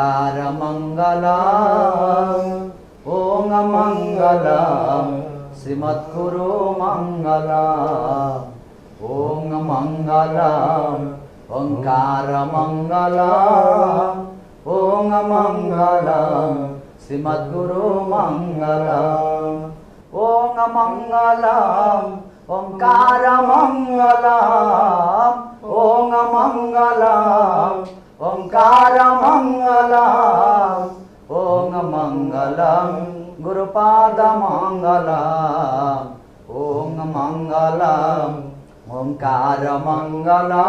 ओंकारमंगलम् ओं मंगलम् श्रीमद्गुरु मंगलम् ओं मंगलम् ओंकारमंगलम् ओं मंगलम् श्रीमद्गुरु मंगलम् ओं मंगलम् ओंकारमंगलम् ओं मंगलम् ओंकारमंगलम् ओं मंगलम् गुरुपादमंगलम् ओं मंगलम् ओंकारमंगलम्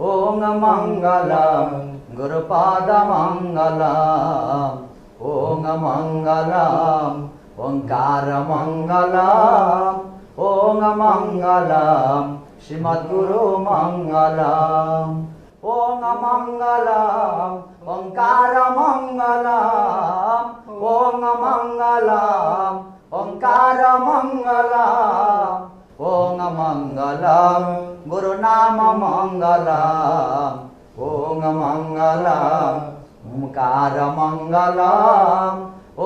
ओं मंगलम् गुरुपादमंगलम् ओं मंगलम् ओंकारमंगलम् ओं मंगलम् श्रीमद्गुरु मंगलम् ओं मंगलम् ओंकारमंगलम् ओं मंगलम् ओंकारमंगलम् ओं मंगलम् गुरुनाम मंगलम् ओं मंगलम् ओंकारमंगलम्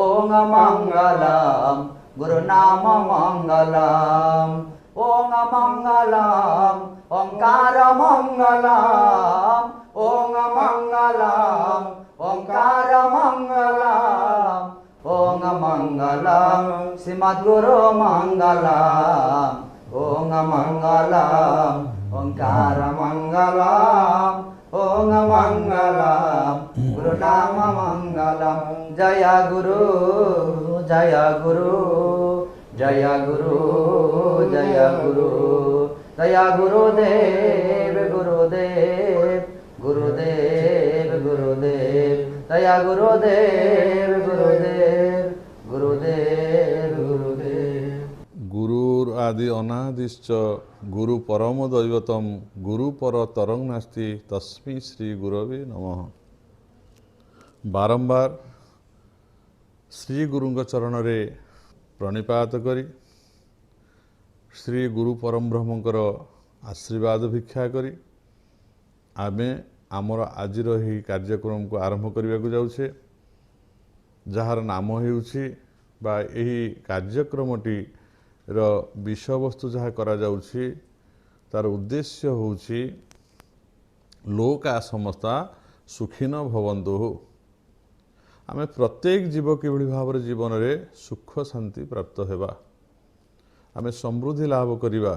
ओं मंगलम् गुरुनाम मंगलम् ओं मंगलम् ओंकारमंगलम् ओं मंगलम् ओंकारमंगलम् ओं मंगलम् श्रीमद्गुरु मंगलम् ओं मंगलम् ओंकारमंगलम् ओं मंगलम् गुरुनाम मंगलम् जय गुरु जय गुरु जय गुरु जय गुरु जय गुरुदेव गुरुदेव गुरुदेव गुरुदेव जय गुरुदेव गुरुदेव गुरुदेव गुरुदेव गुरुर आदि अनादिश्च गुरु परम दैवतम गुरु पर तरंग नास्ति तस्मै श्री गुरवे नमः। बारंबार श्री गुरुଙ୍କ चरणरे प्रणिपात करी श्री गुरु परम ब्रह्मଙ୍କର आशीर्वाद भिक्षा करी आमे आमर आजिर ही कार्यक्रम को आरंभ करने को जाऊे जार नाम हेउछि बा एही कार्यक्रमटी रो विषय वस्तु जहाँ करा जाउछि तार उद्देश्य होउछि लोका समस्ता सुखिन भवन्तु। आमे प्रत्येक जीव किभଳି भाବରେ जीवନରେ सुख शांति प्राप्त हेबा आमे समृद्धि लाभ करिबा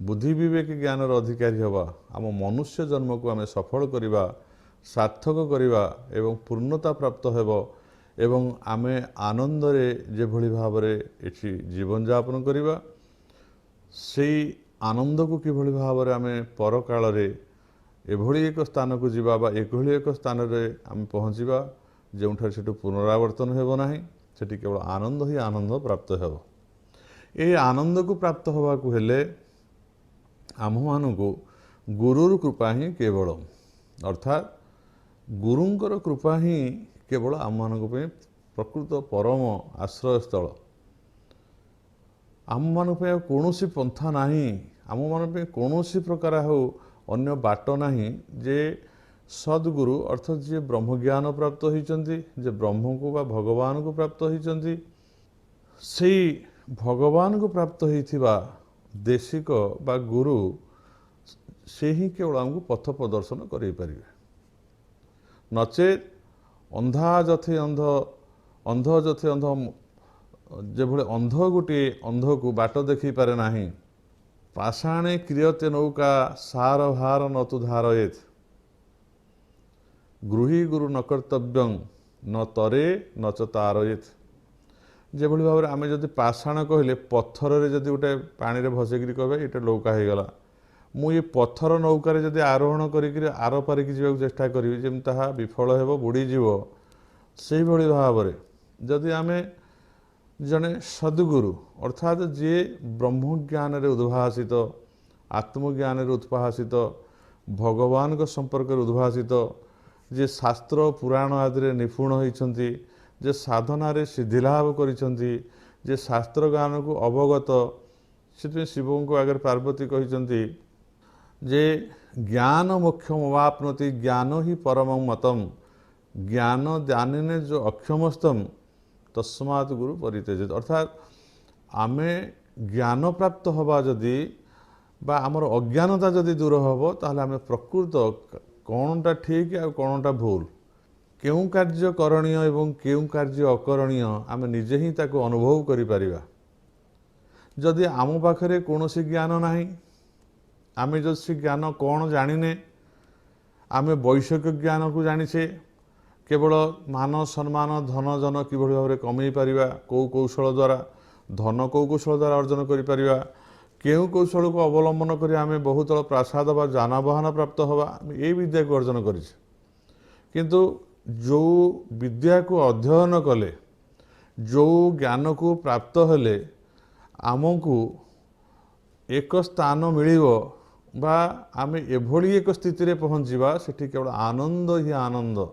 बुद्धि विवेक ज्ञानर अधिकारी हेबा आम मनुष्य जन्म को आमे सफल करिबा सार्थक करिबा एवं पूर्णता प्राप्त हेबो एवं आमे आनंदरे जेभଳି भाବରେ एठी जीवन यापन करिबा सेई आनंद को किभଳି भाବରେ आमे परकाल रे एभଳି एक स्थान को जिबा बा एभଳି एक स्थान रे आमे पहुँचीबा जोठार से पुनरावर्तन हेबो नाही सेठी केवल आनंद ही आनंद प्राप्त हेबो। ए आनंद को प्राप्त होबा को हेले आम मानकु गुरुर कृपा ही केवल अर्थात गुरुंकर कृपा ही केवल आम मानक पे प्रकृत परम आश्रय स्थल आम मान पे कौनसी पंथा नाही आम मान पे कौनसी प्रकार हो अन्य बाट नाही जे सद्गुरु अर्थात जे ब्रह्मज्ञान प्राप्त होइचंती जे ब्रह्म को बा भगवान को प्राप्त होइचंती सेई भगवान को प्राप्त होइथिबा देशिक बा गुरु से ही केवल आमको पथ प्रदर्शन करें पारिबे नचेत अंधा जथे अंध अंध जथे अंध जेभଳି अंध गोटे अंध को बाट देखी पारे नाही पाषाणे क्रियते नौका सार भार न तु धारयेत गृही गुरु न कर्तव्यं न तरे न च तारयेत जेभଳି भाବରେ आमे जदि पाषाण कहले पत्थर रे जदि गोटे पानी रे भसेकरी कहबे एटा नौका हे गला मु ये पत्थर नौका रे जदि आरोहण करिकरी आर पारि की जीवा चेष्टा करिवि जेम ताहा विफल हेबो बुडी जीवो सेही भଳି भाବରେ जदि आमे जने सद्गुरु अर्थात जे ब्रह्मज्ञान रे उद्भासित आत्मज्ञान रे उद्भासित भगवान को संपर्क रे उद्भासित जे शास्त्र पुराण आदि निपुण होइछंती जे साधना रे सिद्धि लाभ करिछंती जे शास्त्र ज्ञान को अवगत से शिव को आगे पार्वती कहिछंती जे ज्ञान मोक्षम वाप्नोति ज्ञान ही परम मतम ज्ञान दानिने जो अक्षमस्तम तस्मात् गुरु परित्यजेत अर्थात आमे ज्ञान प्राप्त हवा जदि बा आमर अज्ञानता जदि दूर हम ताहले आमे प्रकृत कौनटा ठीक आ कौनटा भूल केउ कार्य करणीय एवं केउ कार्य अकरणीय आमे निजे ही ताको अनुभव करि परिबा। जदि आम पाखरे कौनसी ज्ञान नाही आमे जो से ज्ञान कौन जानिने आमे वैषयिक ज्ञान को जानिछे केवल मान सम्मान धन जन किभଳି भाବରେ कमई परिबा कौ कौशल द्वारा धन कौ कौशल द्वारा अर्जन करि परिबा केउ कौशल को अवलंबन करी आमे बहुत प्रासाद बा जानवाहन प्राप्त हवा ए विद्या को अर्जन करिछे। किंतु जो विद्या को अध्ययन कले जो ज्ञान को प्राप्त हेले आमको एक स्थान मिलिबो बा आमे एभଳି एक स्थिति रे पहुँचीबा सेठी केवल आनंद ही आनंद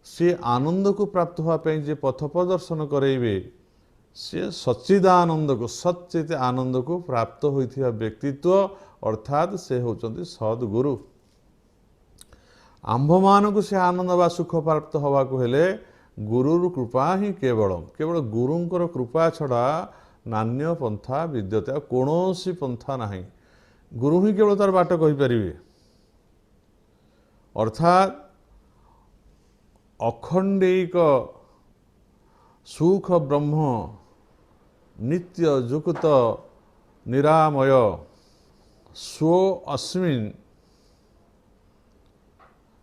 से आनंद को प्राप्त हुआ जे पथ प्रदर्शन करेबे से सच्चिदानंद को सच्चित आनंद को प्राप्त होइथिया व्यक्तित्व अर्थात से होचंती सद्गुरु। आंभ मान को से आनंद बा सुख प्राप्त हवा को हेले गुरुर कृपा ही केवल केवल गुरुंकर कृपा छड़ा नान्य पंथा विद्यते कौनसी पंथा नहीं गुरु ही केवल तार बाट कहि परिबे। अर्थात अखंडिक सुख ब्रह्म नित्य जुक्त निरामय स्व अस्मिन्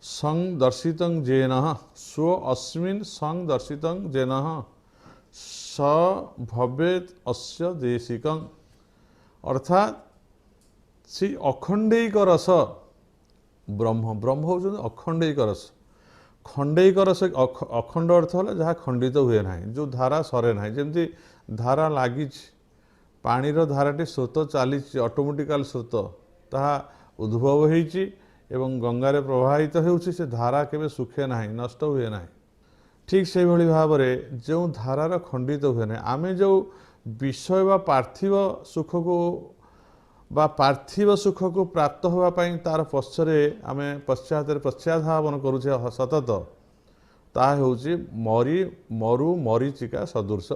संदर्शितं जेन स्व अस्मिन् संदर्शितं जेन स भवेत् अस्य देशिकं अर्थात से अखंडिक रस ब्रह्म ब्रह्म हो अखंडिक रस खंडिक रस अखंड अर्थ है जहाँ खंडित हुए ना जो धारा सरे ना जमी धारा लगी पानी धाराटी स्रोत चली ऑटोमेटिकल स्रोत ताहा उद्भव होइछि एवं गंगारे प्रवाहित होउछि से धारा केबे सुखे ना नष्ट हुए ना। ठीक से भली भाव में जो धारार खंडित हुए ना आमे जो विषय व पार्थिव सुख को बा पार्थिव सुख को प्राप्त होगा पाई तार पश्चरे आमे पश्चाधावन करुचे सतत ता होउछि मरु मरीचिका सदृश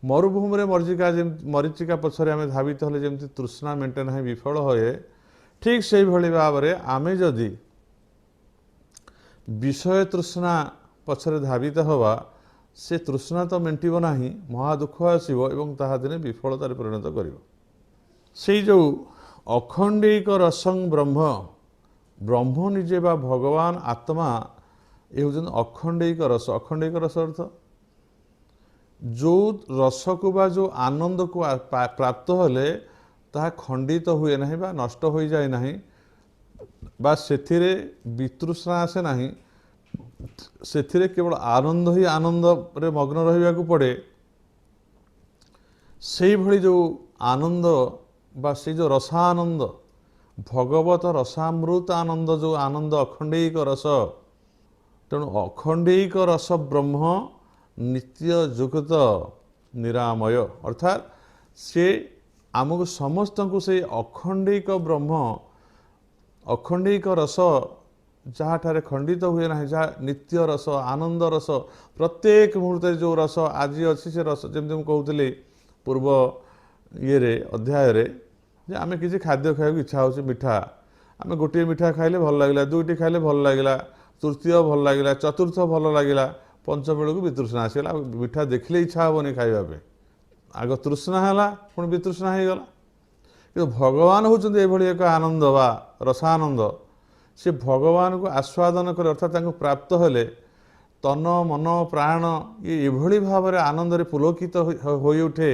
मरुभूमि रे मरीचिका पछरे आमे धावित हले जेमति तृष्णा मेंटेन है विफल होए ठीक से भली भाव में आमे जदि विषय तृष्णा पछरे धावित हवा से तृष्णा तो मेंटिब नाही महा दुख आसीबो एवं ताहा दिने विफलतार परिणत करिवो। से जो अखंडिक रसं ब्रह्म ब्रह्म निजे बा भगवान आत्मा ये हूँ अखंडिक रस अर्थ जो रस को बा जो आनंद को प्राप्त हेले ताहा खंडित हुए नहीं बा नष्ट हो जाए नहीं बा सेथिरे वितृष्णा आसे नहीं सेथिरे केवल आनंद ही आनंद रे मग्न रहिबा को पड़े। सेही भली जो आनंद बा से जो रसानंद भगवत रसामृत आनंद जो आनंद अखंडिक रस तेणु अखंडिक रस ब्रह्म नित्य जुगत निरामय अर्थात से आमको समस्त को से अखंडिक ब्रह्म अखंडिक रस जहाँ ठारे खंडित हुए ना जहाँ नित्य रस आनंद रस प्रत्येक मुहूर्त जो रस आज अच्छी से रस जमी मुझे कहते पूर्व ये अध्याय जे आमे किसी खाद्य खाया इच्छा हो मिठा आमे गोटे मिठा खाइले भल लगिला दुईटी खाइले भल लगिला तृतीय भल लगिला चतुर्थ भल लगिला पंचम बेलू वितृष्णा आसगला मिठा देखले इच्छा हेनी खाइबा आग तृष्णा है पुणी वितृष्णा हो गला कि भगवान होउछन्ति एभली एक आनंद बा रसानंद से भगवान को आस्वादन करे अर्थात प्राप्त हेले तन मन प्राण ये एभली भाव आनंद रे पुलकित हो उठे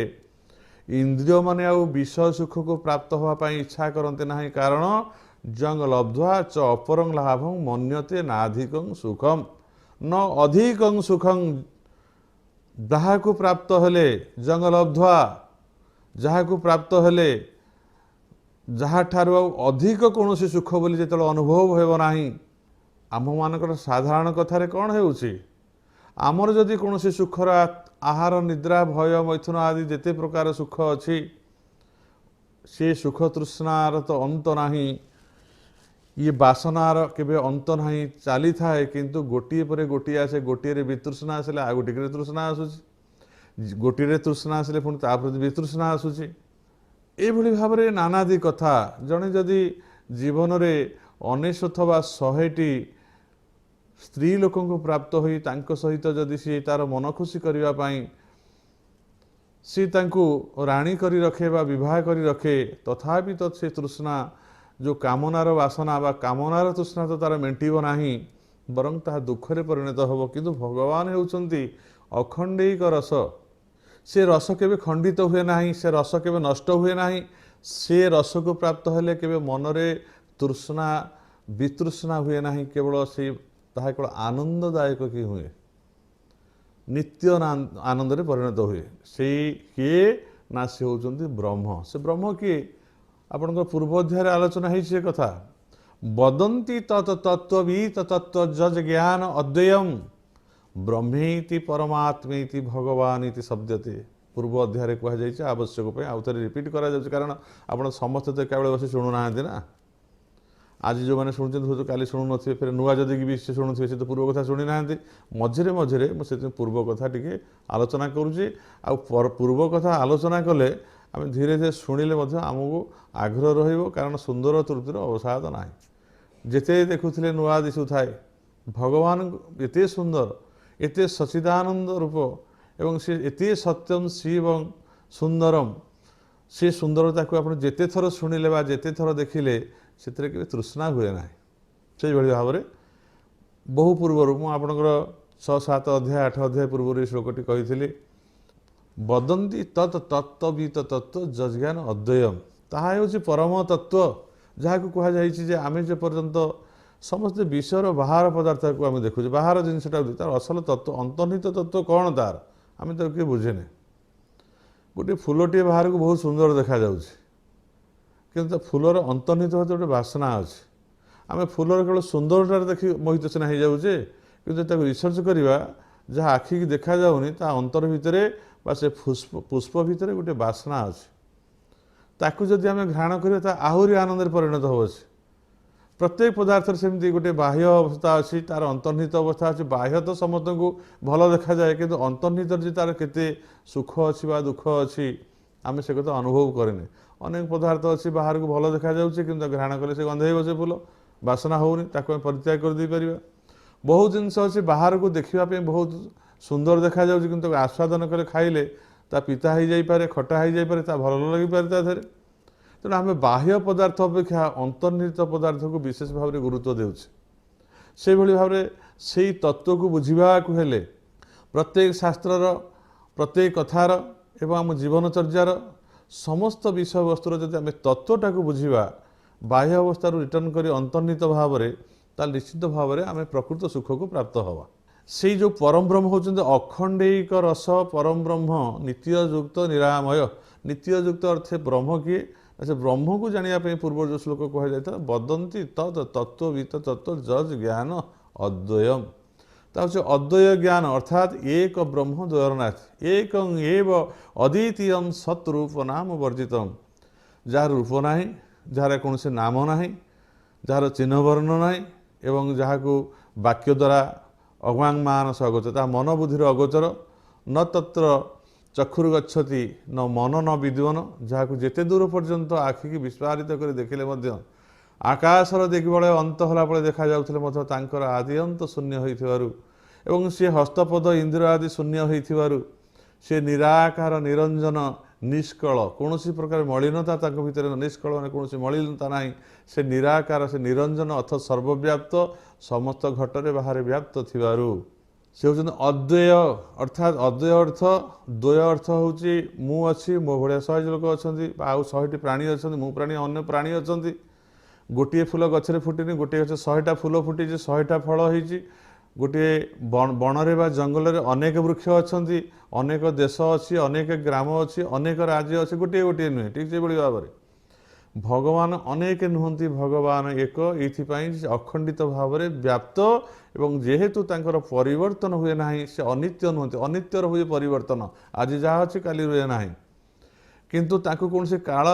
इंद्रिय माने आउ विषय सुख को प्राप्त होगा इच्छा करते ना कारण जंग लब्ध्वा च अपरं लाभं मन्यते नाधिकं सुखम न अधिकं सुखं जहाँ को प्राप्त हेले जंग लब्ध्वा जहाँ को प्राप्त हेले जहाँ ठारू अधिक कौन सुख बोली जो अनुभव हो ना आम मानकर साधारण कथार कौन होउछि आमर जदि कौन सुखर आहार निद्रा भय मैथुन आदि जेते प्रकार सुख अच्छी से सुख तृष्णार तो अंत नहीं ये बासनार केबे अंत नाही चली थाए किंतु गोटिए पर गोटिए आसे गोटिए वितृष्णा आसले आ गोटे तृष्णा आसूची गोटिए तृष्णा आसले पुणी ता प्रति वितृष्णा आसूची एभली भाव में नानादी कथा जड़े जदि जीवन में 99 वा 100टी स्त्री लोक प्राप्त होई तांको सहित जदि सी तार मन खुशी करने सी तांको राणी करी रखे बा विवाह करी रखे तथापि तो से तृष्णा जो कामनार वासना बा कामनार तृष्णा तो तार मेंटिब नाही बरं ताहा दुखरे परिणत होब किंतु भगवान होउचंती अखंडिक रस से रस केबे खंडित हुए नाही से रस केबे नष्ट हुए नाही से रस को प्राप्त हेले केबे मनरे तृष्णा वितृष्णा हुए नाही केवल से ताहा केवल आनंददायक की हुए नित्य आनंद रे परिणत हुए से किए ना से होउचंती ब्रह्म से ब्रह्म किए आपण पूर्व अध्याय आलोचना है कथा वदंती तत् तत्त्ववित तत्व जज ज्ञान अद्वयम ब्रह्मेति परमात्मेति भगवान इति शब्दते पूर्व अध्याय कहुई आवश्यक आउ थे रिपीट करा कारण आप समस्त तो एका बस शुणुना ना आज जो मैंने शुणुचे तो काली शुणु न फिर नुआ जदि भी से शुणुवे से तो पूर्व कथा शुणी ना मझे मझे मुझे पूर्व कथा टी आलोचना करुँचे पूर्व कथा आलोचना कले आम धीरे धीरे शुणिले आमको आग्रह रहिबो कारण सुंदर तृप्तिर अवसाद ना जिते देखुले नुआ दिशु थाए भगवान एते सुंदर एते सचिदानंद रूप एवं से एते सत्यम शिव सुंदरम से सुंदरता को आप जेते थर शुणिले बा जेते थर देखिले से तृष्णा हुए ना से भाव में बहु पूर्वर मुझे 6-7 अध्याय 8 अध्याय पूर्व श्लोकटी कही वदंती तत् तत्त्ववित तत्व जज्ञान अद्वयम ताहा होछि परम तत्व जहाँ को कहुई आम जे पर्यंत समस्त विषयर बाहर पदार्थ को आम देखुचे बाहर जिनटा तार असल तत्व अंतर्निहित तत्व कौन तार आम तो किए बुझेने गोटे फूलटे बाहर को बहुत सुंदर देखा जाउछि किंतु फूलर अंतर्निहित गोटे बासना अच्छे आम फूलर केवल सुंदरटार देखी मोहित सिना हो जाऊे कि रिसर्च करवा जहाँ आखि की देखा जाऊनी ता अंतर भितर से पुष्प भितर गोटे बासना अच्छे ताकू जदि आम घ्राण करा आहरी आनंद परिणत हो प्रत्येक पदार्थ सेमती गोटे बाह्य अवस्था अच्छी तार अंतर्निहित अवस्था अच्छी बाह्य तो समस्त को भल देखा जाए कि अंतर्निहित जी तार केते सुख अच्छी बा दुख अच्छी आम से कथा अनुभव करें अनेक पदार्थ अच्छी बाहर को भल देखा जाऊँगी कि घ्राण कले से गंधेब से फूल बासना होनी परित्याग कर दे पार बहुत जिनस अच्छी बाहर को देखापी बहुत सुंदर देखा जाऊँगी कि आस्वादन कले खाइले ता पिता हो जाए खटा हो जाए ता भल लगी पारे ता देहरे तेणु आम बाह्य पदार्थ अपेक्षा अंतर्निहित पदार्थ को विशेष भाव में गुरुत्व देउछे से भली भाव में से तत्व को बुझा हेले प्रत्येक शास्त्रर प्रत्येक कथार एवं आम जीवनचर्यार समस्त विषय वस्तुर जब आम तत्वटा को बुझा बाह्य अवस्था रिटर्न कर अंतर्निहित भाव में ताल निश्चित भाव में आम प्रकृत सुख को प्राप्त हवा से जो परम ब्रह्म होचंते अखंडिक रस परम ब्रह्म नित्ययुक्त निरामय नित्ययुक्त अर्थ ब्रह्म किए अच्छा ब्रह्म को जानापी पूर्व जो श्लोक कहुता वदंती तत् तत्त्ववित तत्व जज ज्ञान अद्वयम ताकि अद्वय ज्ञान अर्थात एक ब्रह्म द्वयनाथ एक एव अद्वितीय सत्रूप नाम वर्जितम जार रूप ना जार कौन से नाम ना जार चिन्ह वर्ण ना एवं जहाँ को वाक्य द्वारा अवांग मानस अगोचर मन बुद्धि अगोचर न तत्र चक्षुर गच्छति न मन न विद्वन जहाँ जेते दूर पर्यंत आखि की विस्फारित कर देखिले आकाशर देखिबा अंत होला पळे देखा जाउथले तांकर आदि अंत शून्य होइथिबारु एवं से हस्तपद इंद्र आदि शून्य होइथिबारु से निराकार निरंजन निष्कल कौन प्रकार मलिनता तांको भितर निष्कल माने कौन मलिनता नाही से निराकार से निरंजन अर्थ सर्वव्याप्त समस्त घटरे बाहर व्याप्त थिबारु से होचन अद्वय अर्थात अद्वय अर्थ द्वय अर्थ होची मु अच्छी मो भाया 100 लोक अच्छी आउ 100टी प्राणी अच्छा मु प्राणी अन्य प्राणी अच्छा गोटे फूल गचरे फुटिनी गोटे गच 100टा फूल फुटी 100टा फल होती गोटे बणरे बा जंगल में अनेक वृक्ष अच्छा अनेक देश अच्छी अनेक ग्राम अच्छी अनेक राज्य अच्छे गोटे गोटे नुहे ठीक से भाव में भगवान अनेक नुहति भगवान एक ये अखंडित भाव में व्याप्त एवं जेहेतु तांकर परिवर्तन हुए ना से अनित्य नुहति अनित्यर हुए परिवर्तन आज जहाँ अच्छे काली रुए ना किंतु ताकू कौन से काल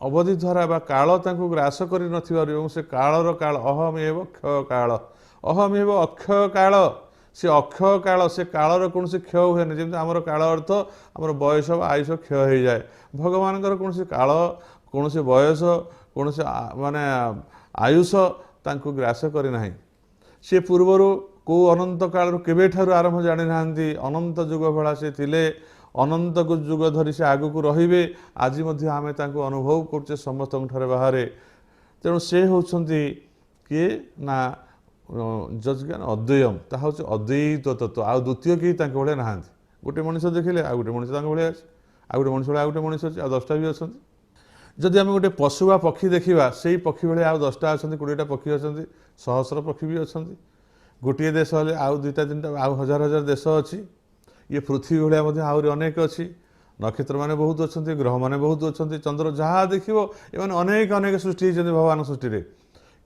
ଅବଧି ଧରା ବା କାଳ ତାଙ୍କୁ ଗ୍ରାସ କରିନଥିବାରୁ ଏବଂ ସେ କାଳର କାଳ ଅହମେବ କ୍ଷୟ କାଳ ଅହମେବ ଅକ୍ଷୟ କାଳ ସେ ଅକ୍ଷୟ କାଳ ସେ କାଳର କୌଣସି କ୍ଷୟ ହୁଏନି। ଯେମିତି ଆମର କାଳ ଅର୍ଥ ଆମର ବୟସ ବା ଆୟୁଷ କ୍ଷୟ ହେଇଯାଏ। ଭଗବାନଙ୍କର କୌଣସି କାଳ କୌଣସି ବୟସ କୌଣସି ମାନେ ଆୟୁଷ ତାଙ୍କୁ ଗ୍ରାସ କରିନାହିଁ। ସେ ପୂର୍ବରୁ କେଉଁ ଅନନ୍ତ କାଳରୁ କେବେଠାରୁ ଆରମ୍ଭ ଜାଣିନାହାନ୍ତି। ଅନନ୍ତ ଯୁଗ ଭଳା ସେ ଥିଲେ, ଅନନ୍ତ ଯୁଗ ଧରି ସେ ଆଗକୁ ରହିବେ। ଆଜି ମଧ୍ୟ ଆମେ ତାଙ୍କୁ ଅନୁଭବ କରୁଛେ ସମସ୍ତଙ୍କ ଠାରେ ବାହାରେ। ତେଣୁ ସେ ହେଉଛନ୍ତି କିଏ ନା ଯଜ୍ଜ୍ଞାନ ଅଦ୍ୱୟମ୍, ତାହା ହେଉଛି ଅଦ୍ୱୈତ ତତ୍ତ୍ୱ। ଆଉ ଦ୍ୱିତୀୟ କେହି ତାଙ୍କ ଭଳିଆ ନାହାନ୍ତି। ଗୋଟେ ମଣିଷ ଦେଖିଲେ ଆଉ ଗୋଟେ ମଣିଷ ତାଙ୍କ ଭଳିଆ ଅଛି, ଆଉ ଗୋଟେ ମଣିଷ ଭଳିଆ ଆଉ ଗୋଟେ ମଣିଷ ଅଛି, ଆଉ 10ଟା ବି ଅଛନ୍ତି। ଯଦି ଆମେ ଗୋଟେ ପଶୁ ବା ପକ୍ଷୀ ଦେଖିବା, ସେଇ ପକ୍ଷୀ ଭଳିଆ ଆଉ 10ଟା ଅଛନ୍ତି, 20ଟା ପକ୍ଷୀ ଅଛନ୍ତି, ସହସ୍ର ପକ୍ଷୀ ବି ଅଛନ୍ତି। ଗୋଟିଏ ଦେଶ ହେଲେ ଆଉ 2ଟା 3ଟା ଆଉ ହଜାର ହଜାର ଦେଶ ଅଛି। ଇଏ ପୃଥିବୀ ଭଳିଆ ମଧ୍ୟ ଆହୁରି ଅନେକ ଅଛି। ନକ୍ଷତ୍ରମାନେ ବହୁତ ଅଛନ୍ତି, ଗ୍ରହମାନେ ବହୁତ ଅଛନ୍ତି, ଚନ୍ଦ୍ର ଯାହା ଦେଖିବ ଏମାନେ ଅନେକ ଅନେକ ସୃଷ୍ଟି ହେଇଛନ୍ତି ଭଗବାନ ସୃଷ୍ଟିରେ।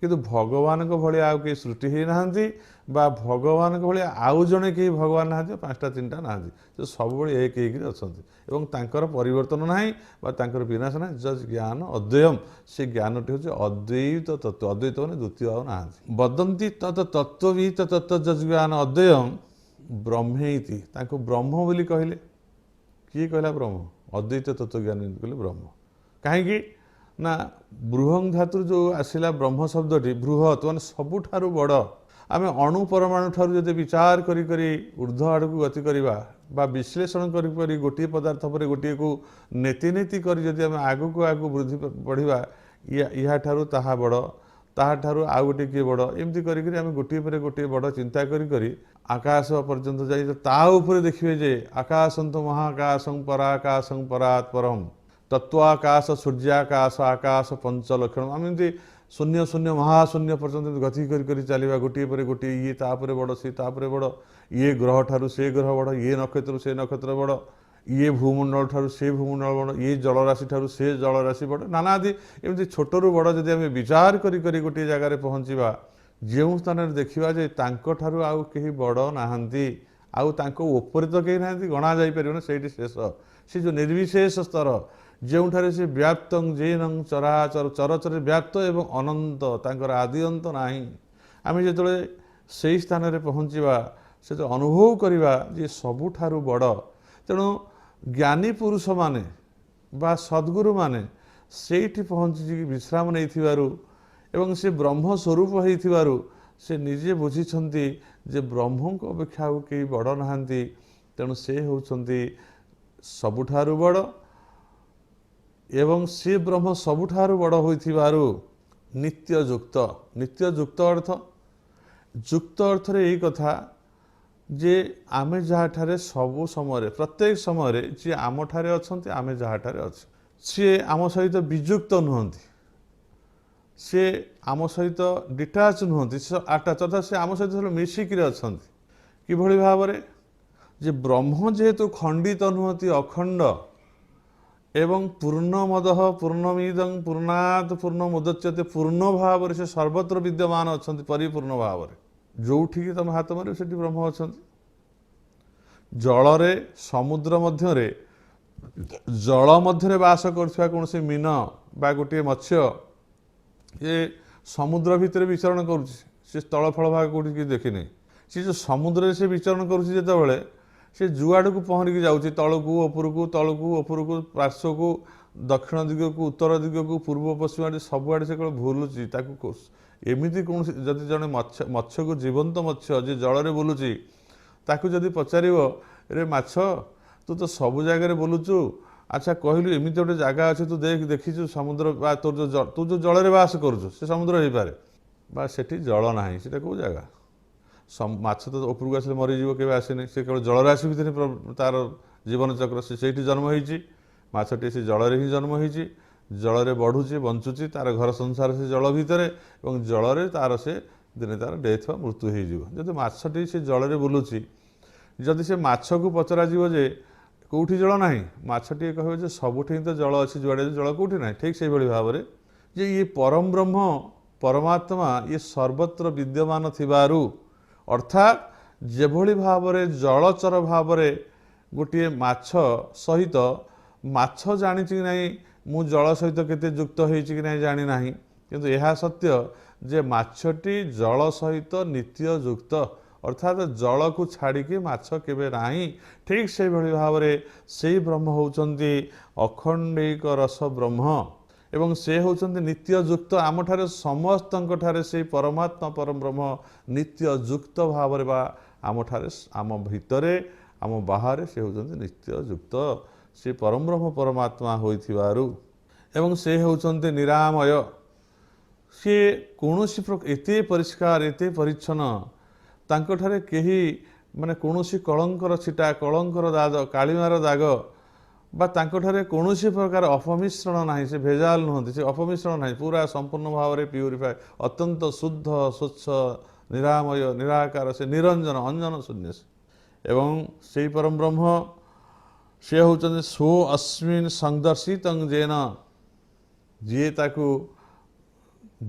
କିନ୍ତୁ ଭଗବାନଙ୍କ ଭଳିଆ ଆଉ କେହି ସୃଷ୍ଟି ହେଇନାହାନ୍ତି ବା ଭଗବାନଙ୍କ ଭଳିଆ ଆଉ ଜଣେ କେହି ଭଗବାନ ନାହାନ୍ତି, 5ଟା 3ଟା ନାହାନ୍ତି। ସେ ସବୁବେଳେ ଏକ ହେଇକିରି ଅଛନ୍ତି ଏବଂ ତାଙ୍କର ପରିବର୍ତ୍ତନ ନାହିଁ ବା ତାଙ୍କର ବିନାଶ ନାହିଁ। ଯଜ୍ ଜ୍ଞାନ ଅଦ୍ୱୟମ୍, ସେ ଜ୍ଞାନଟି ହେଉଛି ଅଦ୍ୱୈତ ତତ୍ତ୍ୱ। ଅଦ୍ୱୈତ ମାନେ ଦ୍ୱିତୀୟ ଆଉ ନାହାନ୍ତି। ବଦନ୍ତି ତତ୍ ତତ୍ତ୍ୱବିତ୍ ତତ୍ ଯଜ୍ ଜ୍ଞାନ ଅଦ୍ୱୟମ୍ ବ୍ରହ୍ମେଇତି, ତାଙ୍କୁ ବ୍ରହ୍ମ ବୋଲି କହିଲେ। କିଏ କହିଲା ବ୍ରହ୍ମ? ଅଦ୍ୱୈତ ତତ୍ତ୍ୱଜ୍ଞାନୀ କହିଲେ ବ୍ରହ୍ମ। କାହିଁକି ନା ବୃହଂ ଧାତୁରୁ ଯେଉଁ ଆସିଲା ବ୍ରହ୍ମ ଶବ୍ଦଟି, ବୃହତ୍ ମାନେ ସବୁଠାରୁ ବଡ଼। ଆମେ ଅଣୁ ପରମାଣୁ ଠାରୁ ଯଦି ବିଚାର କରି କରି ଉର୍ଦ୍ଧ୍ୱ ଆଡ଼କୁ ଗତି କରିବା ବା ବିଶ୍ଳେଷଣ କରି କରି ଗୋଟିଏ ପଦାର୍ଥ ପରେ ଗୋଟିଏକୁ ନେତି ନେତି କରି ଯଦି ଆମେ ଆଗକୁ ଆଗକୁ ବୃଦ୍ଧି ବଢ଼ିବା, ଏହାଠାରୁ ତାହା ବଡ଼, ତାହାଠାରୁ ଆଉ ଗୋଟିଏ କିଏ ବଡ଼, ଏମିତି କରିକି ଆମେ ଗୋଟିଏ ପରେ ଗୋଟିଏ ବଡ଼ ଚିନ୍ତା କରି କରି ଆକାଶ ପର୍ଯ୍ୟନ୍ତ ଯାଇ ତା ଉପରେ ଦେଖିବେ ଯେ ଆକାଶନ୍ତୁ ମହାକାଶଂ ପରାକାଶଂ ପରାତ୍ ପରମ୍ ତତ୍ତ୍ୱାକାଶ ସୂର୍ଯ୍ୟାକାଶ ଆକାଶ ପଞ୍ଚଲକ୍ଷଣ। ଆମେ ଏମିତି ଶୂନ୍ୟ ଶୂନ୍ୟ ମହାଶୂନ୍ୟ ପର୍ଯ୍ୟନ୍ତ ଗତି କରି କରି ଚାଲିବା, ଗୋଟିଏ ପରେ ଗୋଟିଏ, ଇଏ ତାପରେ ବଡ଼, ସିଏ ତାପରେ ବଡ଼, ଇଏ ଗ୍ରହ ଠାରୁ ସେ ଗ୍ରହ ବଡ଼, ଇଏ ନକ୍ଷତ୍ରରୁ ସେ ନକ୍ଷତ୍ର ବଡ଼, ଇଏ ଭୂମଣ୍ଡଳ ଠାରୁ ସେ ଭୂମଣ୍ଡଳ ବଡ଼, ଇଏ ଜଳରାଶି ଠାରୁ ସେ ଜଳରାଶି ବଡ଼, ନାନାଦି ଏମିତି ଛୋଟରୁ ବଡ଼ ଯଦି ଆମେ ବିଚାର କରି କରି ଗୋଟିଏ ଜାଗାରେ ପହଞ୍ଚିବା, ଯେଉଁ ସ୍ଥାନରେ ଦେଖିବା ଯେ ତାଙ୍କଠାରୁ ଆଉ କେହି ବଡ଼ ନାହାନ୍ତି, ଆଉ ତାଙ୍କ ଉପରେ ତ କେହି ନାହାନ୍ତି, ଗଣା ଯାଇପାରିବ ନା, ସେଇଠି ଶେଷ। ସେ ଯେଉଁ ନିର୍ବିଶେଷ ସ୍ତର ଯେଉଁଠାରେ ସେ ବ୍ୟାପ୍ତଂ ଜୈନଂ ଚରାଚର, ଚରଚରରେ ବ୍ୟାପ୍ତ ଏବଂ ଅନନ୍ତ, ତାଙ୍କର ଆଦି ଅନ୍ତ ନାହିଁ। ଆମେ ଯେତେବେଳେ ସେହି ସ୍ଥାନରେ ପହଞ୍ଚିବା, ସେତେବେଳେ ଅନୁଭବ କରିବା ଯେ ସବୁଠାରୁ ବଡ଼। ତେଣୁ ଜ୍ଞାନୀ ପୁରୁଷମାନେ ବା ସଦ୍ଗୁରୁମାନେ ସେଇଠି ପହଞ୍ଚିକି ବିଶ୍ରାମ ନେଇଥିବାରୁ ଏବଂ ସେ ବ୍ରହ୍ମ ସ୍ୱରୂପ ହେଇଥିବାରୁ ସେ ନିଜେ ବୁଝିଛନ୍ତି ଯେ ବ୍ରହ୍ମଙ୍କ ଅପେକ୍ଷା ଆଉ କେହି ବଡ଼ ନାହାନ୍ତି। ତେଣୁ ସେ ହେଉଛନ୍ତି ସବୁଠାରୁ ବଡ଼ ଏବଂ ସେ ବ୍ରହ୍ମ ସବୁଠାରୁ ବଡ଼ ହୋଇଥିବାରୁ ନିତ୍ୟଯୁକ୍ତ। ନିତ୍ୟଯୁକ୍ତ ଅର୍ଥ, ଯୁକ୍ତ ଅର୍ଥରେ ଏଇ କଥା ଯେ ଆମେ ଯାହାଠାରେ ସବୁ ସମୟରେ ପ୍ରତ୍ୟେକ ସମୟରେ ଯିଏ ଆମଠାରେ ଅଛନ୍ତି, ଆମେ ଯାହାଠାରେ ଅଛୁ, ସିଏ ଆମ ସହିତ ବିଯୁକ୍ତ ନୁହନ୍ତି, ସେ ଆମ ସହିତ ଡିଟାଚ୍ ନୁହନ୍ତି, ଆଟାଚ୍, ଅର୍ଥାତ୍ ସେ ଆମ ସହିତ ମିଶିକିରି ଅଛନ୍ତି। କିଭଳି ଭାବରେ? ଯେ ବ୍ରହ୍ମ ଯେହେତୁ ଖଣ୍ଡିତ ନୁହନ୍ତି, ଅଖଣ୍ଡ ଏବଂ ପୂର୍ଣ୍ଣମଦଃ ପୂର୍ଣ୍ଣମିଦଂ ପୂର୍ଣ୍ଣାତ୍ ପୂର୍ଣ୍ଣମୁଦଚ୍ୟତେ, ପୂର୍ଣ୍ଣ ଭାବରେ ସେ ସର୍ବତ୍ର ବିଦ୍ୟମାନ ଅଛନ୍ତି, ପରିପୂର୍ଣ୍ଣ ଭାବରେ। ଯେଉଁଠିକି ତମେ ହାତ ମାରିବ ସେଠି ବ୍ରହ୍ମ ଅଛନ୍ତି। ଜଳରେ, ସମୁଦ୍ର ମଧ୍ୟରେ, ଜଳ ମଧ୍ୟରେ ବାସ କରୁଥିବା କୌଣସି ମୀନ ବା ଗୋଟିଏ ମତ୍ସ୍ୟ ଏ ସମୁଦ୍ର ଭିତରେ ବିଚରଣ କରୁଛି, ସେ ସ୍ଥଳଫଳ ଭାଗ କେଉଁଠି କିଛି ଦେଖିନି। ସେ ଯେଉଁ ସମୁଦ୍ରରେ ସେ ବିଚରଣ କରୁଛି, ଯେତେବେଳେ ସେ ଯୁଆଡ଼କୁ ପହଁରିକି ଯାଉଛି, ତଳକୁ ଉପରକୁ, ତଳକୁ ଉପରକୁ, ପାର୍ଶ୍ୱକୁ, ଦକ୍ଷିଣ ଦିଗକୁ, ଉତ୍ତର ଦିଗକୁ, ପୂର୍ବ ପଶ୍ଚିମ ଆଡ଼େ, ସବୁଆଡ଼େ ସେ କେବଳ ଭୁଲୁଛି। ତାକୁ ଏମିତି କୌଣସି ଯଦି ଜଣେ ମତ୍ସ୍ୟକୁ, ଜୀବନ୍ତ ମତ୍ସ୍ୟ ଯିଏ ଜଳରେ ବୁଲୁଛି, ତାକୁ ଯଦି ପଚାରିବ, ରେ ମାଛ ତୁ ତ ସବୁ ଜାଗାରେ ବୁଲୁଛୁ, ଆଚ୍ଛା କହିଲୁ ଏମିତି ଗୋଟେ ଜାଗା ଅଛି ତୁ ଦେଖିଛୁ ସମୁଦ୍ର ବା ତୁ ଯେଉଁ ଜଳରେ ବାସ କରୁଛୁ ସେ ସମୁଦ୍ର ହେଇପାରେ ବା ସେଠି ଜଳ ନାହିଁ, ସେଟା କେଉଁ ଜାଗା? ମାଛ ତ ଉପରକୁ ଆସିଲେ ମରିଯିବ, କେବେ ଆସିନି, ସେ କେବଳ ଜଳରାଶି ଭିତରେ ତାର ଜୀବନଚକ୍ର, ସେ ସେଇଠି ଜନ୍ମ ହେଇଛି। ମାଛଟି ସେ ଜଳରେ ହିଁ ଜନ୍ମ ହେଇଛି, ଜଳରେ ବଢ଼ୁଛି, ବଞ୍ଚୁଛି, ତାର ଘର ସଂସାର ସେ ଜଳ ଭିତରେ ଏବଂ ଜଳରେ ତାର ସେ ଦିନେ ତାର ଡେଥ୍ ବା ମୃତ୍ୟୁ ହେଇଯିବ। ଯଦି ମାଛଟି ସେ ଜଳରେ ବୁଲୁଛି, ଯଦି ସେ ମାଛକୁ ପଚରାଯିବ ଯେ କେଉଁଠି ଜଳ ନାହିଁ, ମାଛଟିଏ କହିବ ଯେ ସବୁଠି ହିଁ ତ ଜଳ ଅଛି, ଯୁଆଡ଼େ ଜଳ କେଉଁଠି ନାହିଁ। ଠିକ୍ ସେଇଭଳି ଭାବରେ ଯେ ଇଏ ପରମ ବ୍ରହ୍ମ ପରମାତ୍ମା ଇଏ ସର୍ବତ୍ର ବିଦ୍ୟମାନ ଥିବାରୁ, ଅର୍ଥାତ୍ ଯେଭଳି ଭାବରେ ଜଳଚର ଭାବରେ ଗୋଟିଏ ମାଛ ସହିତ ମାଛ ଜାଣିଛି କି ନାହିଁ ମୁଁ ଜଳ ସହିତ କେତେ ଯୁକ୍ତ ହେଇଛି କି ନାହିଁ ଜାଣି ନାହିଁ, କିନ୍ତୁ ଏହା ସତ୍ୟ ଯେ ମାଛଟି ଜଳ ସହିତ ନିତ୍ୟ ଯୁକ୍ତ, ଅର୍ଥାତ୍ ଜଳକୁ ଛାଡ଼ିକି ମାଛ କେବେ ନାହିଁ। ଠିକ୍ ସେଇଭଳି ଭାବରେ ସେଇ ବ୍ରହ୍ମ ହେଉଛନ୍ତି ଅଖଣ୍ଡୈକ ରସ ବ୍ରହ୍ମ ଏବଂ ସେ ହେଉଛନ୍ତି ନିତ୍ୟ ଯୁକ୍ତ। ଆମଠାରେ ସମସ୍ତଙ୍କଠାରେ ସେଇ ପରମାତ୍ମା ପରବ୍ରହ୍ମ ନିତ୍ୟ ଯୁକ୍ତ ଭାବରେ ବା ଆମଠାରେ ଆମ ଭିତରେ ଆମ ବାହାରେ ସେ ହେଉଛନ୍ତି ନିତ୍ୟ ଯୁକ୍ତ। ସେ ପରବ୍ରହ୍ମ ପରମାତ୍ମା ହୋଇଥିବାରୁ ଏବଂ ସେ ହେଉଛନ୍ତି ନିରାମୟ। ସିଏ କୌଣସି ଏତେ ପରିଷ୍କାର ଏତେ ପରିଚ୍ଛନ୍ନ, ତାଙ୍କଠାରେ କେହି ମାନେ କୌଣସି କଳଙ୍କର ଛିଟା କଳଙ୍କର ଦାଗ କାଳିମାର ଦାଗ ବା ତାଙ୍କଠାରେ କୌଣସି ପ୍ରକାର ଅପମିଶ୍ରଣ ନାହିଁ। ସେ ଭେଜାଲ ନୁହନ୍ତି, ସେ ଅପମିଶ୍ରଣ ନାହିଁ, ପୁରା ସମ୍ପୂର୍ଣ୍ଣ ଭାବରେ ପ୍ୟୁରିଫାଏ, ଅତ୍ୟନ୍ତ ଶୁଦ୍ଧ ସ୍ୱଚ୍ଛ ନିରାମୟ ନିରାକାର, ସେ ନିରଞ୍ଜନ ଅଞ୍ଜନ ଶୂନ୍ୟ। ଏବଂ ସେଇ ପରବ୍ରହ୍ମ ସେ ହେଉଛନ୍ତି ସୋ ଅସ୍ମିନ୍ ସଂଦର୍ଶିତଂ ଯେନ, ଯିଏ ତାକୁ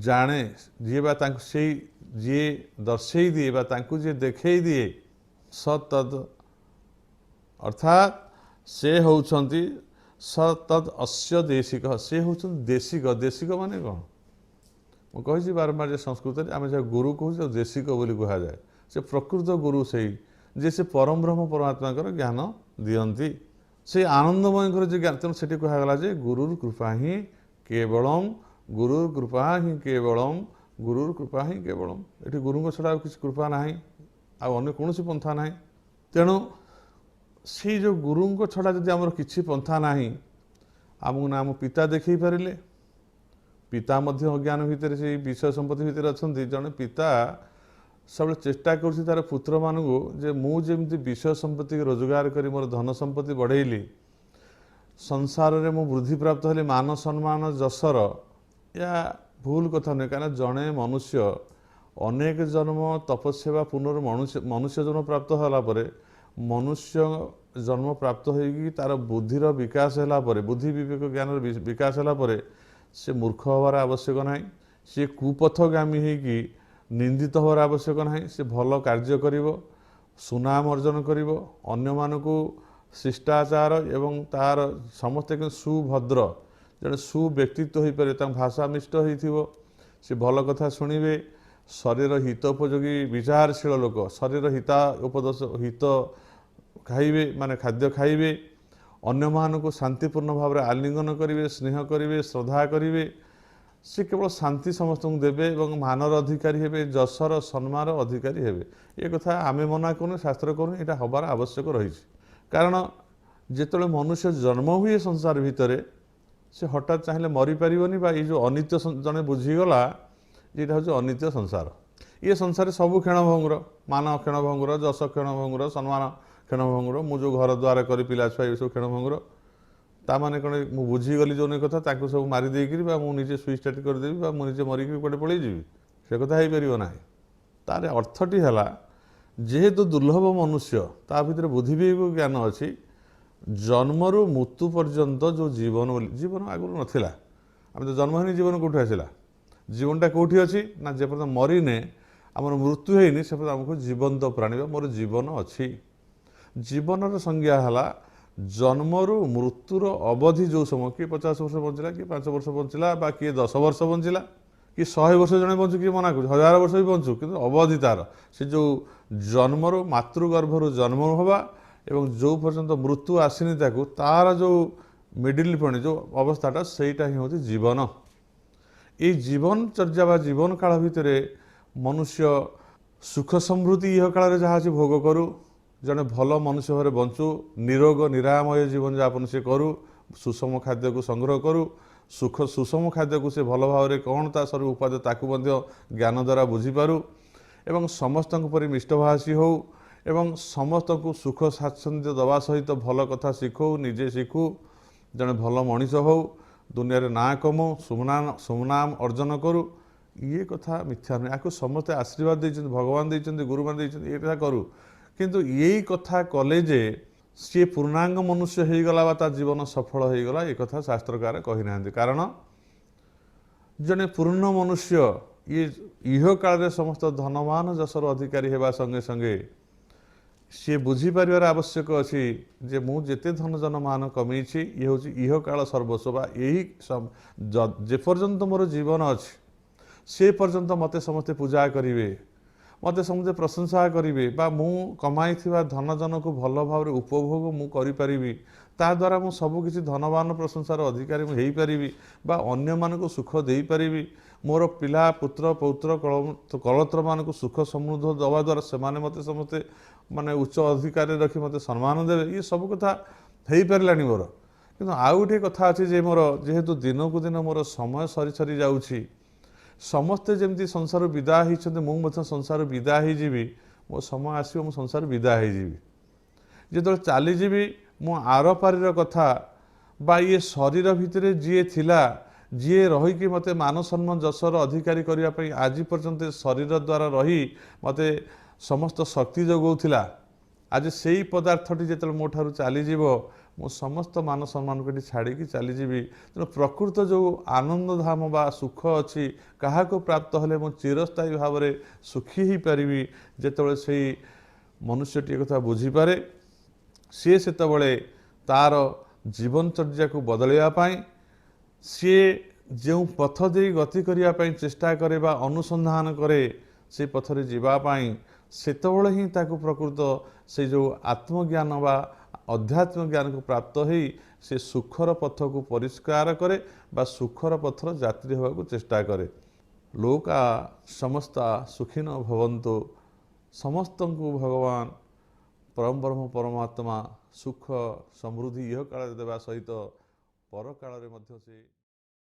ଜାଣେ, ଯିଏ ବା ତାଙ୍କୁ ସେଇ ଯିଏ ଦର୍ଶେଇ ଦିଏ ବା ତାଙ୍କୁ ଯିଏ ଦେଖେଇ ଦିଏ, ସତତ୍ ଅର୍ଥାତ୍ ସେ ହେଉଛନ୍ତି ସତତ୍ ଅସ୍ୟ ଦେଶିକ, ସେ ହେଉଛନ୍ତି ଦେଶିକ। ଦେଶିକ ମାନେ କ'ଣ? ମୁଁ କହିଛି ବାରମ୍ବାର ଯେ ସଂସ୍କୃତରେ ଆମେ ଯାହା ଗୁରୁ କହୁଛୁ ତାକୁ ଦେଶିକ ବୋଲି କୁହାଯାଏ। ସେ ପ୍ରକୃତ ଗୁରୁ ସେଇ ଯେ ସେ ପରବ୍ରହ୍ମ ପରମାତ୍ମାଙ୍କର ଜ୍ଞାନ ଦିଅନ୍ତି, ସେଇ ଆନନ୍ଦମୟଙ୍କର ଯେ ଜ୍ଞାନ। ତେଣୁ ସେଠି କୁହାଗଲା ଯେ ଗୁରୁର କୃପା ହିଁ କେବଳମ୍, ଗୁରୁର କୃପା ହିଁ କେବଳମ୍, ଗୁରୁର କୃପା ହିଁ କେବଳମ୍। ଏଠି ଗୁରୁଙ୍କ ଛଡ଼ା ଆଉ କିଛି କୃପା ନାହିଁ, ଆଉ ଅନ୍ୟ କୌଣସି ପନ୍ଥା ନାହିଁ। ତେଣୁ ସେଇ ଯେଉଁ ଗୁରୁଙ୍କ ଛଡ଼ା ଯଦି ଆମର କିଛି ପନ୍ଥା ନାହିଁ, ଆମକୁ ନା ଆମ ପିତା ଦେଖେଇ ପାରିଲେ, ପିତା ମଧ୍ୟ ଅଜ୍ଞାନ ଭିତରେ ସେଇ ବିଷୟ ସମ୍ପତ୍ତି ଭିତରେ ଅଛନ୍ତି। ଜଣେ ପିତା ସବୁବେଳେ ଚେଷ୍ଟା କରୁଛି ତାର ପୁତ୍ରମାନଙ୍କୁ ଯେ ମୁଁ ଯେମିତି ବିଷୟ ସମ୍ପତ୍ତିକୁ ରୋଜଗାର କରି ମୋର ଧନ ସମ୍ପତ୍ତି ବଢ଼େଇଲି, ସଂସାରରେ ମୁଁ ବୃଦ୍ଧିପ୍ରାପ୍ତ ହେଲି ମାନ ସମ୍ମାନ ଯଶର, ଏହା ଭୁଲ କଥା ନୁହେଁ। କାହିଁକିନା ଜଣେ ମନୁଷ୍ୟ ଅନେକ ଜନ୍ମ ତପସ୍ୟା ବା ମନୁଷ୍ୟ ଜନ୍ମ ପ୍ରାପ୍ତ ହେଲା ପରେ, ମନୁଷ୍ୟ ଜନ୍ମ ପ୍ରାପ୍ତ ହୋଇକି ତାର ବୁଦ୍ଧିର ବିକାଶ ହେଲା ପରେ, ବୁଦ୍ଧି ବିବେକ ଜ୍ଞାନର ବିକାଶ ହେଲା ପରେ ସେ ମୂର୍ଖ ହେବାର ଆବଶ୍ୟକ ନାହିଁ, ସେ କୁପଥଗାମୀ ହେଇକି ନିନ୍ଦିତ ହେବାର ଆବଶ୍ୟକ ନାହିଁ। ସେ ଭଲ କାର୍ଯ୍ୟ କରିବ, ସୁନାମ ଅର୍ଜନ କରିବ, ଅନ୍ୟମାନଙ୍କୁ ଶିଷ୍ଟାଚାର ଏବଂ ତାର ସମସ୍ତେ ସୁଭଦ୍ର ଜଣେ ସୁବ୍ୟକ୍ତିତ୍ୱ ହୋଇପାରିବେ, ତାଙ୍କ ଭାଷା ମିଷ୍ଟ ହୋଇଥିବ, ସେ ଭଲ କଥା ଶୁଣିବେ, ଶରୀର ହିତ ଉପଯୋଗୀ ବିଚାରଶୀଳ ଲୋକ, ଶରୀର ହିତ ଖାଇବେ ମାନେ ଖାଦ୍ୟ ଖାଇବେ, ଅନ୍ୟମାନଙ୍କୁ ଶାନ୍ତିପୂର୍ଣ୍ଣ ଭାବରେ ଆଲିଙ୍ଗନ କରିବେ, ସ୍ନେହ କରିବେ, ଶ୍ରଦ୍ଧା କରିବେ। ସେ କେବଳ ଶାନ୍ତି ସମସ୍ତଙ୍କୁ ଦେବେ ଏବଂ ମାନର ଅଧିକାରୀ ହେବେ, ଯଶର ସମ୍ମାନର ଅଧିକାରୀ ହେବେ। ଏ କଥା ଆମେ ମନା କରୁନୁ, ଶାସ୍ତ୍ର କରୁନି, ଏଇଟା ହେବାର ଆବଶ୍ୟକ ରହିଛି। କାରଣ ଯେତେବେଳେ ମନୁଷ୍ୟ ଜନ୍ମ ହୁଏ ସଂସାର ଭିତରେ, ସେ ହଠାତ୍ ଚାହିଁଲେ ମରିପାରିବନି ବା ଏଇ ଯେଉଁ ଅନିତ୍ୟ ଜଣେ ବୁଝିଗଲା ଯେ ଏଇଟା ହେଉଛି ଅନିତ୍ୟ ସଂସାର। ଇଏ ସଂସାରରେ ସବୁ କ୍ଷଣଭଙ୍ଗୁର, ମାନ କ୍ଷଣଭଙ୍ଗୁର, ଯଶ କ୍ଷଣଭଙ୍ଗୁର, ସମ୍ମାନ କ୍ଷଣଭଙ୍ଗୁର, ମୁଁ ଯେଉଁ ଘର ଦ୍ୱାର କରି ପିଲା ଛୁଆ ଏସବୁ କ୍ଷଣଭଙ୍ଗୁର। ତାମାନେ କ'ଣ ମୁଁ ବୁଝିଗଲି ଯେଉଁ କଥା ତାଙ୍କୁ ସବୁ ମାରି ଦେଇକିରି ବା ମୁଁ ନିଜେ ସୁଇସାଇଡ୍ କରିଦେବି ବା ମୁଁ ନିଜେ ମରିକି କୁଆଡ଼େ ପଳେଇଯିବି, ସେ କଥା ହେଇପାରିବ ନାହିଁ। ତାର ଅର୍ଥଟି ହେଲା ଯେହେତୁ ଦୁର୍ଲଭ ମନୁଷ୍ୟ, ତା ଭିତରେ ବୁଦ୍ଧି ବିବେକ ଜ୍ଞାନ ଅଛି, ଜନ୍ମରୁ ମୃତ୍ୟୁ ପର୍ଯ୍ୟନ୍ତ ଯେଉଁ ଜୀବନ ବୋଲି ଜୀବନ ଆଗରୁ ନଥିଲା। ଆମେ ତ ଜନ୍ମ ହେଇନି, ଜୀବନ କେଉଁଠି ଆସିଲା? ଜୀବନଟା କେଉଁଠି ଅଛି ନା ଯେପର୍ଯ୍ୟନ୍ତ ମରିନେ, ଆମର ମୃତ୍ୟୁ ହେଇନି, ସେ ପର୍ଯ୍ୟନ୍ତ ଆମକୁ ଜୀବନ୍ତ ପ୍ରାଣୀ ବା ମୋର ଜୀବନ ଅଛି। ଜୀବନର ସଂଜ୍ଞା ହେଲା ଜନ୍ମରୁ ମୃତ୍ୟୁର ଅବଧି ଯେଉଁ ସମୟ, କିଏ 50 ବର୍ଷ ବଞ୍ଚିଲା, କିଏ 5 ବର୍ଷ ବଞ୍ଚିଲା ବା କିଏ 10 ବର୍ଷ ବଞ୍ଚିଲା, କି 100 ବର୍ଷ ଜଣେ ବଞ୍ଚୁ, କିଏ ମନା କରୁଛି 1000 ବର୍ଷ ବି ବଞ୍ଚୁ, କିନ୍ତୁ ଅବଧି ତାର ସେ ଯେଉଁ ଜନ୍ମରୁ ମାତୃଗର୍ଭରୁ ଜନ୍ମ ହେବା ଏବଂ ଯେଉଁ ପର୍ଯ୍ୟନ୍ତ ମୃତ୍ୟୁ ଆସିନି ତାକୁ, ତାର ଯେଉଁ ମିଡିଲ୍ ପଏଣ୍ଟ ଯେଉଁ ଅବସ୍ଥାଟା, ସେଇଟା ହିଁ ହେଉଛି ଜୀବନ। ଏଇ ଜୀବନଚର୍ଯ୍ୟା ବା ଜୀବନ କାଳ ଭିତରେ ମନୁଷ୍ୟ ସୁଖ ସମୃଦ୍ଧି ଇହ କାଳରେ ଯାହା ଅଛି ଭୋଗ କରୁ, ଜଣେ ଭଲ ମନୁଷ୍ୟ ଭାବରେ ବଞ୍ଚୁ, ନିରୋଗ ନିରାମୟ ଜୀବନଯାପନ ସେ କରୁ, ସୁଷମ ଖାଦ୍ୟକୁ ସଂଗ୍ରହ କରୁ, ସୁଷମ ଖାଦ୍ୟକୁ ସେ ଭଲ ଭାବରେ କ'ଣ ତା ସବୁ ଉପାଦେୟ ତାକୁ ମଧ୍ୟ ଜ୍ଞାନ ଦ୍ୱାରା ବୁଝିପାରୁ ଏବଂ ସମସ୍ତଙ୍କ ପରି ମିଷ୍ଟଭାଷୀ ହେଉ ଏବଂ ସମସ୍ତଙ୍କୁ ସୁଖ ସ୍ୱାଚ୍ଛନ୍ଦ୍ୟ ଦେବା ସହିତ ଭଲ କଥା ଶିଖଉ, ନିଜେ ଶିଖୁ, ଜଣେ ଭଲ ମଣିଷ ହେଉ, ଦୁନିଆରେ ନାଁ କମଉ, ସୁନାମ ଅର୍ଜନ କରୁ। ଇଏ କଥା ମିଥ୍ୟା ନୁହେଁ, ୟାକୁ ସମସ୍ତେ ଆଶୀର୍ବାଦ ଦେଇଛନ୍ତି, ଭଗବାନ ଦେଇଛନ୍ତି, ଗୁରୁମାନେ ଦେଇଛନ୍ତି, ଏ କଥା କରୁ। କିନ୍ତୁ ଏଇ କଥା କଲେ ଯେ ସିଏ ପୂର୍ଣ୍ଣାଙ୍ଗ ମନୁଷ୍ୟ ହେଇଗଲା ବା ତା ଜୀବନ ସଫଳ ହେଇଗଲା, ଏ କଥା ଶାସ୍ତ୍ରକାର କହିନାହାନ୍ତି। କାରଣ ଜଣେ ପୂର୍ଣ୍ଣ ମନୁଷ୍ୟ ଇହ କାଳରେ ସମସ୍ତ ଧନମାନ ଯଶର ଅଧିକାରୀ ହେବା ସଙ୍ଗେ ସଙ୍ଗେ सी बुझीपार आवश्यक अच्छी जे मु जेते धन जनमान कमईछि ये हूँ इह काल सर्वस्व बा यही जेपर्यंत मोर जीवन अच्छी से पर्यंत मते समस्ते पूजा करेंगे मते समस्ते प्रशंसा करेंगे बा मु कमाई धन जन को भल भाव उपभोग मु करि ता द्वारा मु सब किसी धनवान प्रशंसार अधिकारी हो पारि बा अन्य मान को सुख दे पारि मोर पिला पुत्र पौत्र कलत्र मान को सुख समृद्ध दवा द्वारा से मते समस्ते माने उच्च अधिकारी रखी मते सम्मान देवे ये सब कथा हो पारा मोर कि आउ गोटे कथा अच्छी जे मोर जेहेतु दिन को दिन मोर समय सरी सरी जाऊँगी समस्ते जमी संसार विदा होती संसार विदा होजी मो समय आसो संसार विदा होजी जो चलीजी मो आर पार कथा बा ये शरीर भितर जी थिला जी रहीकि मते मान सम्मान जशर अधिकारी करने आज पर्यंत शरीर द्वारा रही मते समस्त शक्ति जगौला आज से ही पदार्थटी जो मो ठार चलीज मो समस्त मान सम्मान को छाड़ी चलीजी तेणु प्रकृत जो आनंद धाम बा सुख अच्छी क्या प्राप्त हेले मो चिरस्थायी भाव में सुखी हो पारि जिते से मनुष्यटी कथा बुझीपे सी से तार जीवनचर्या को बदलवाई सी जो पथ दे गति करने चेष्टा करे बा अनुसंधान करे से पथरे जीवाई सेतबले ही ताकू प्रकृत से जो आत्मज्ञान बा अध्यात्म ज्ञान को प्राप्त हो से सुखर पथ को परिष्कार करे बा सुखर पथर यात्री होगा को चेष्टा करे। लोका समस्ता सुखिन भवन्तु समस्त को भगवान परम ब्रह्म परमात्मा सुख समृद्धि यह काल देवा सहित पर काल से